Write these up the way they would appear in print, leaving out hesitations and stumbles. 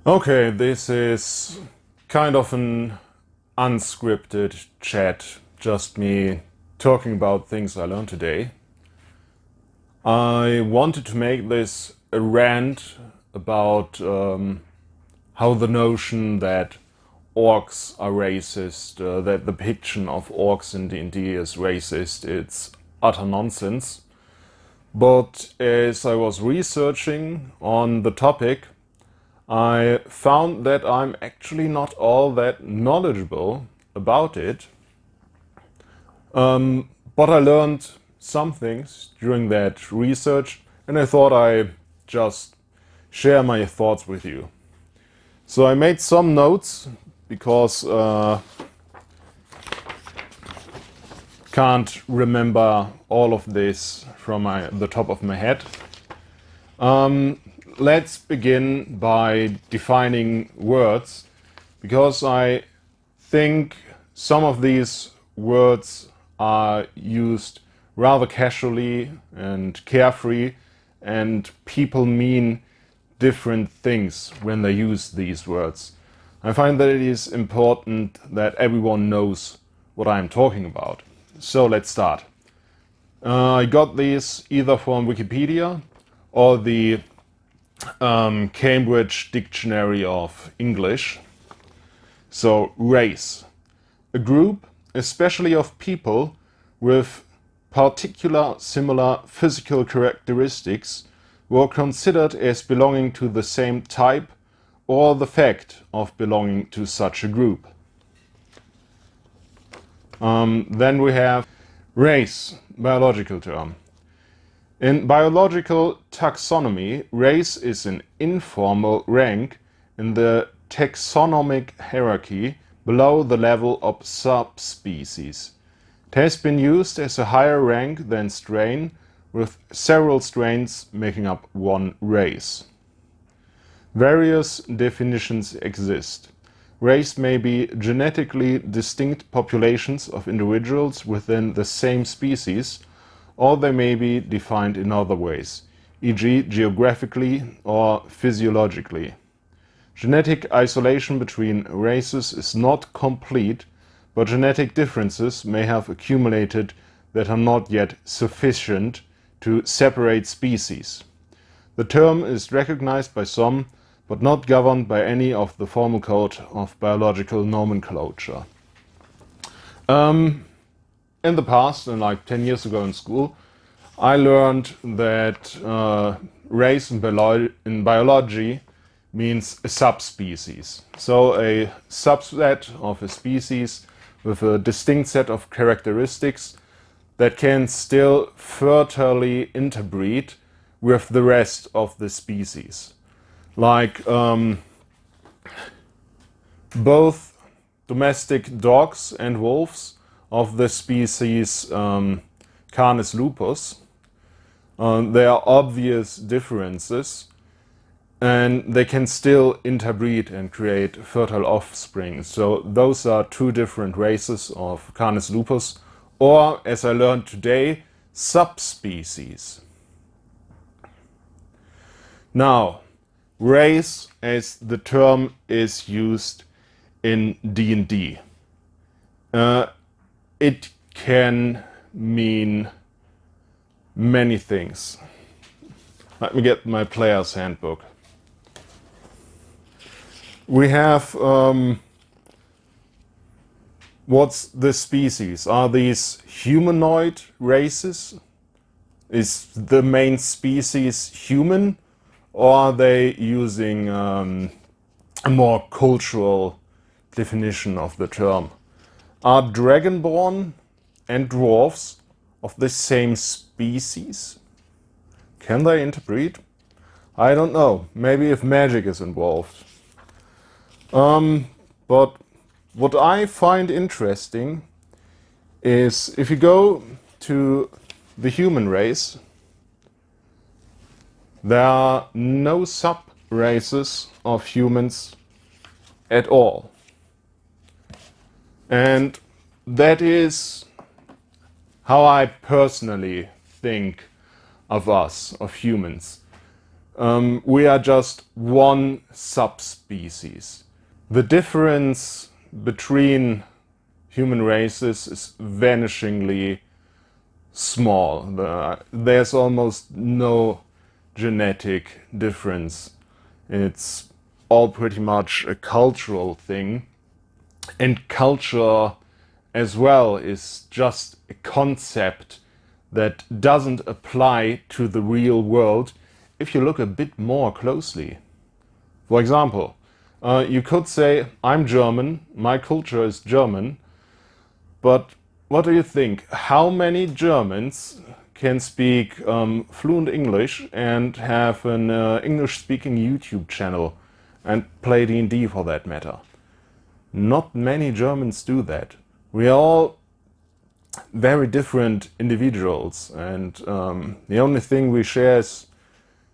Okay, this is kind of an unscripted chat, just me talking about things I learned today. I wanted to make this a rant about how the notion that orcs are racist, that the depiction of orcs in D&D is racist, it's utter nonsense. But as I was researching on the topic, I found that I'm actually not all that knowledgeable about it, but I learned some things during that research and I thought I just share my thoughts with you. So I made some notes because can't remember all of this from the top of my head. Let's begin by defining words, because I think some of these words are used rather casually and carefree, and people mean different things when they use these words. I find that it is important that everyone knows what I'm talking about. So let's start. I got these either from Wikipedia or the Cambridge Dictionary of English. So, race. A group, especially of people, with particular similar physical characteristics, were considered as belonging to the same type or the fact of belonging to such a group. Then we have race, biological term. In biological taxonomy, race is an informal rank in the taxonomic hierarchy below the level of subspecies. It has been used as a higher rank than strain, with several strains making up one race. Various definitions exist. Race may be genetically distinct populations of individuals within the same species, or they may be defined in other ways, e.g. geographically or physiologically. Genetic isolation between races is not complete, but genetic differences may have accumulated that are not yet sufficient to separate species. The term is recognized by some, but not governed by any of the formal code of biological nomenclature. In the past, and like 10 years ago in school, I learned that race in biology means a subspecies. So a subset of a species with a distinct set of characteristics that can still fertilely interbreed with the rest of the species. Like both domestic dogs and wolves of the species Canis lupus. There are obvious differences, and they can still interbreed and create fertile offspring. So those are two different races of Canis lupus, or, as I learned today, subspecies. Now, race as the term is used in D&D. It can mean many things. Let me get my player's handbook. We have what's the species? Are these humanoid races? Is the main species human? Or are they using a more cultural definition of the term? Are dragonborn and dwarves of the same species? Can they interbreed? I don't know. Maybe if magic is involved. But what I find interesting is if you go to the human race, there are no sub-races of humans at all. And that is how I personally think of us, of humans. We are just one subspecies. The difference between human races is vanishingly small. There's almost no genetic difference. It's all pretty much a cultural thing. And culture as well is just a concept that doesn't apply to the real world if you look a bit more closely. For example, you could say, I'm German, my culture is German, but what do you think? How many Germans can speak fluent English and have an English-speaking YouTube channel and play D&D for that matter? Not many Germans do that. We are all very different individuals, and the only thing we share is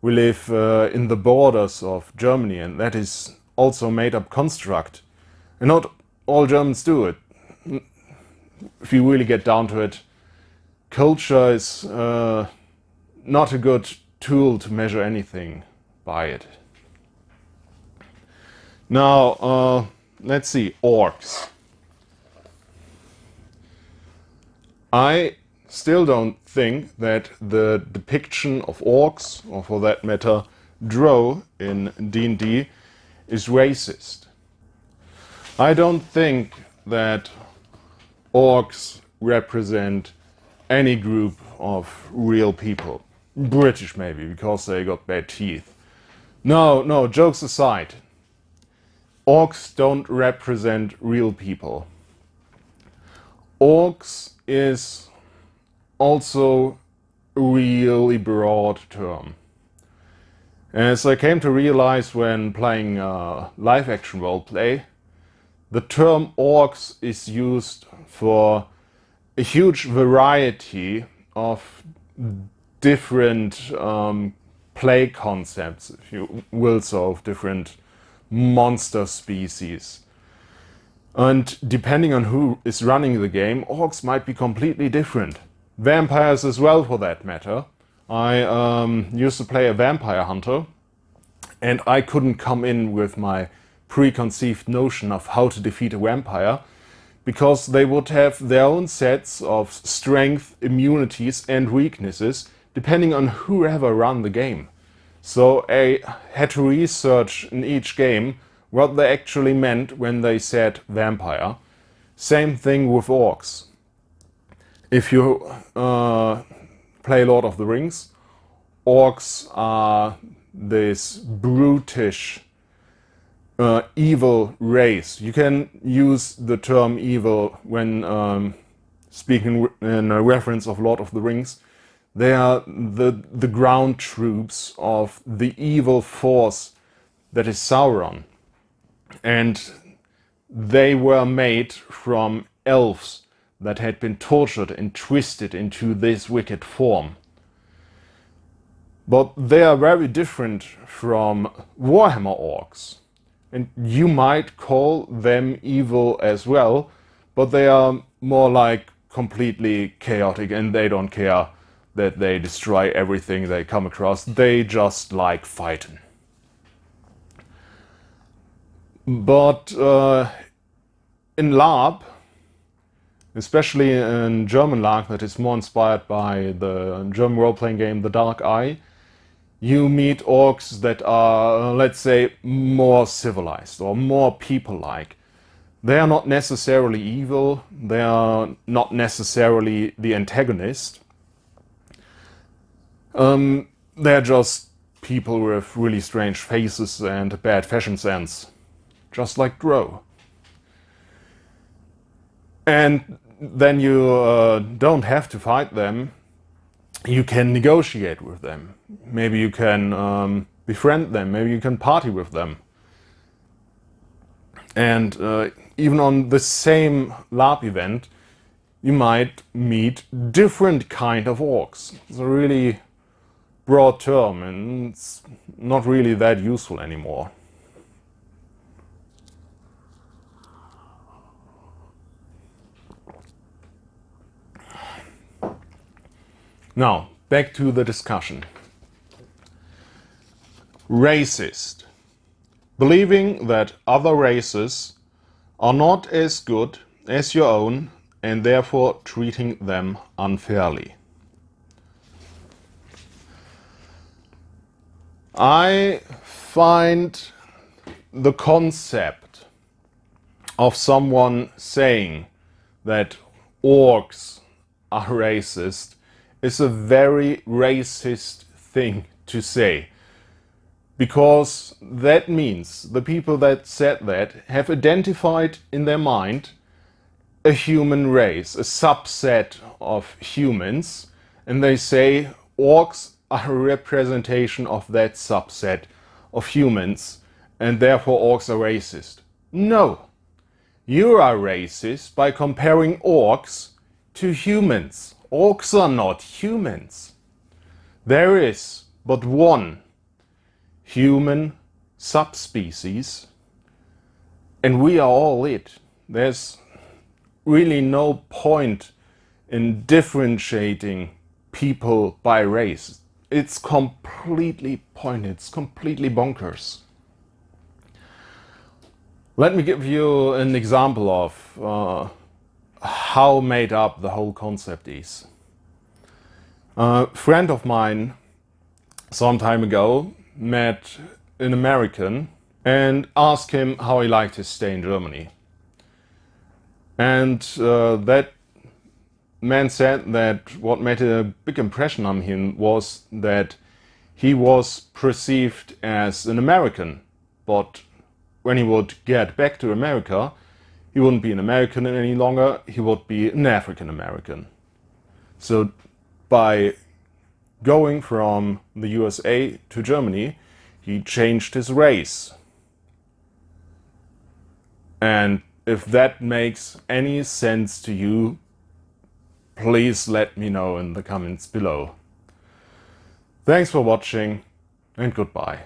we live in the borders of Germany, and that is also a made-up construct. And not all Germans do it. If you really get down to it, culture is not a good tool to measure anything by it. Now, let's see, orcs. I still don't think that the depiction of orcs, or for that matter, drow in D&D, is racist. I don't think that orcs represent any group of real people. British maybe, because they got bad teeth. No, jokes aside. Orcs don't represent real people. Orcs is also a really broad term. As I came to realize when playing live action roleplay, the term orcs is used for a huge variety of different play concepts, if you will, so of different monster species. And depending on who is running the game, orcs might be completely different. Vampires as well, for that matter. I used to play a vampire hunter, and I couldn't come in with my preconceived notion of how to defeat a vampire, because they would have their own sets of strength, immunities, and weaknesses, depending on whoever ran the game. So I had to research in each game what they actually meant when they said vampire. Same thing with orcs. If you play Lord of the Rings, orcs are this brutish, evil race. You can use the term evil when speaking in a reference of Lord of the Rings. They are the ground troops of the evil force that is Sauron. And they were made from elves that had been tortured and twisted into this wicked form. But they are very different from Warhammer orcs. And you might call them evil as well, but they are more like completely chaotic, and they don't care that they destroy everything they come across. They just like fighting. But in LARP, especially in German LARP that is more inspired by the German role-playing game The Dark Eye, you meet orcs that are, let's say, more civilized or more people-like. They are not necessarily evil, they are not necessarily the antagonist. They're just people with really strange faces and bad fashion sense. Just like drow. And then you don't have to fight them. You can negotiate with them. Maybe you can befriend them. Maybe you can party with them. And even on the same LARP event, you might meet different kind of orcs. It's a really broad term, and it's not really that useful anymore. Now, back to the discussion. Racist. Believing that other races are not as good as your own and therefore treating them unfairly. I find the concept of someone saying that orcs are racist is a very racist thing to say. Because that means the people that said that have identified in their mind a human race, a subset of humans, and they say orcs are a representation of that subset of humans, and therefore orcs are racist. No, you are racist by comparing orcs to humans. Orcs are not humans. There is but one human subspecies, and we are all it. There's really no point in differentiating people by race. It's completely pointless, it's completely bonkers. Let me give you an example of how made up the whole concept is. A friend of mine some time ago met an American and asked him how he liked his stay in Germany. And that man said that what made a big impression on him was that he was perceived as an American, but when he would get back to America, he wouldn't be an American any longer, he would be an African American. So by going from the USA to Germany, he changed his race. And if that makes any sense to you, please let me know in the comments below. Thanks for watching and goodbye.